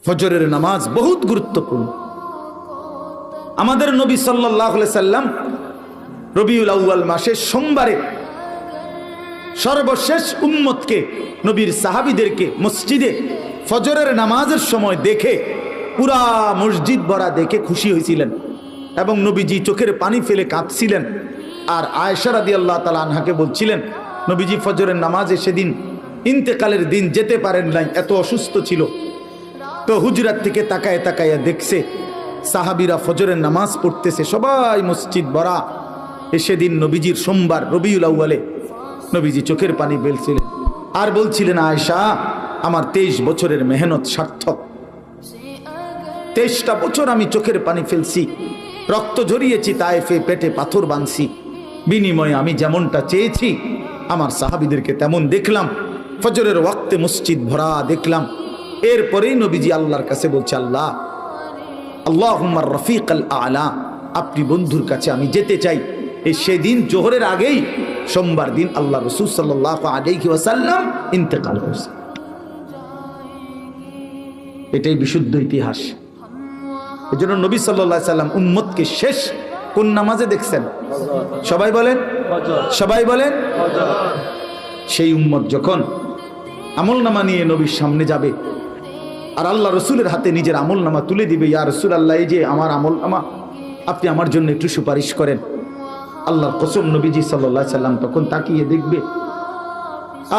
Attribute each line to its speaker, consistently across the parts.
Speaker 1: ফজরের নামাজ বহুত গুরুত্বপূর্ণ। আমাদের নবী সাল্লাল্লাহু আলাইহি সাল্লাম রবিউল আউয়াল মাসের সোমবারে সর্বশেষ উম্মতকে, নবীর সাহাবীদেরকে মসজিদে ফজরের নামাজের সময় দেখে পুরা মসজিদ ভরা দেখে খুশি হয়েছিলেন এবং নবীজি চোখের পানি ফেলে কাঁদছিলেন। আর আয়েশা রাদিয়াল্লাহু তাআলা আনহাকে বলছিলেন, নবীজি ফজরের নামাজে সেদিন ইন্তেকালের দিন যেতে পারেন নাই, এত অসুস্থ ছিল। তো হুজরাত থেকে তাকায় তাকায়া দেখছে সাহাবীরা ফজরের নামাজ পড়তেছে, সবাই মসজিদ ভরা। সেদিন নবীজির সোমবার রবিউল আউয়ালে নবীজি চোখের পানি ফেলছিলেন আর বলছিলেন, আয়েশা আমার 23 বছরের মেহনত সার্থক। 23টা বছর আমি চোখের পানি ফেলছি, রক্ত ঝরিয়েছি, তায়েফে পেটে পাথর বাঁধছি, বিনিময়ে আমি যেমনটা চেয়েছি আমার সাহাবীদেরকে তেমন দেখলাম। ফজরের ওয়াক্তে মসজিদ ভরা দেখলাম। এরপরেই নবীজি আল্লাহর কাছে বলছে, আল্লাহ আল্লাহুম্মা রফিকাল আলা, আপনি বন্ধুর কাছে আমি যেতে চাই। এই সেদিন জোহরের আগেই সোমবার দিন আল্লাহ রাসূল সাল্লাল্লাহু আলাইহি ওয়াসাল্লাম ইন্তেকাল করেছে। এটাই বিশুদ্ধ ইতিহাস। এজন্য নবী সাল্লাল্লাহু আলাইহি সাল্লাম উম্মতকে শেষ কোন নামাজে দেখছেন? সবাই বলেন, সবাই বলেন। সেই উম্মত যখন আমলনামা নিয়ে নবীর সামনে যাবে আর আল্লাহ রসুলের হাতে নিজের আমলনামা তুলে দিবে, ইয়া রাসূলুল্লাহ, এই যে আমার আমলনামা, আপনি আমার জন্য একটু সুপারিশ করেন। আল্লাহর কসম, নবীজি সাল্লাল্লাহু আলাইহি সাল্লাম তখন তাকিয়ে দেখবে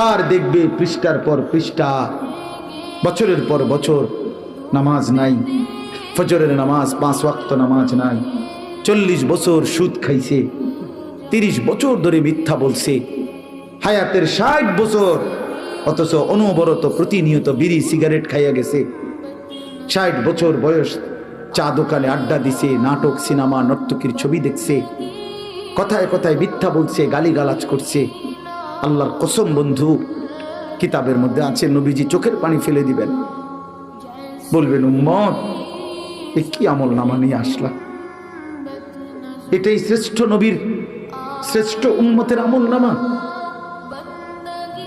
Speaker 1: আর দেখবে পৃষ্ঠার পর পৃষ্ঠা, বছরের পর বছর নামাজ নাই, ফজরের নামাজ 5 ওয়াক্ত নামাজ নাই, 40 বছর সুদ খাইছে, 30 বছর ধরে মিথ্যা বলছে, হায়াতের 60 বছর, অথচ অনবরত প্রতিনিয়ত বিড়ি সিগারেট খাইয়া গেছে। 60 বছর বয়স, চা দোকানে আড্ডা দিছে, নাটক সিনেমা নর্তকীর ছবি দেখছে, কথায় কথায় মিথ্যা বলছে, গালিগালাজ করছে। আল্লাহর কসম বন্ধু, কিতাবের মধ্যে আছে, নবীজি চোখের পানি ফেলে দিবেন, বলবেন, উম্মত এ কি আমল নামা নিয়ে আসলা? এটাই শ্রেষ্ঠ নবীর, শ্রেষ্ঠ উম্মতের আমল নামা?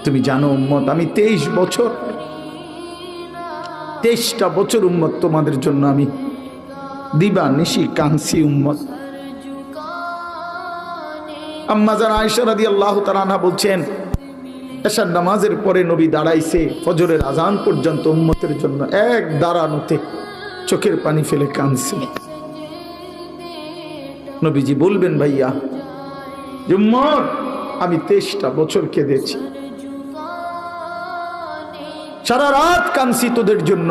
Speaker 1: তুমি জানো উম্মত, আমি 23টা বছর উম্মত তোমাদের জন্য আমি দিবা নিশি কাঁদছি উম্মত। আম্মা জান আয়েশা রাদিয়াল্লাহু তাআলা আনহা বলছেন, এশার নামাজের পরে নবী দাঁড়াইছে ফজরের আজান পর্যন্ত উম্মতের জন্য এক দাঁড়ানোতে চোখের পানি ফেলে কাঁদছে। নবীজি বলবেন, ভাইয়া উম্মত আমি 23টা বছর কেঁদেছি, সারা রাত কাঁদছি তোদের জন্য।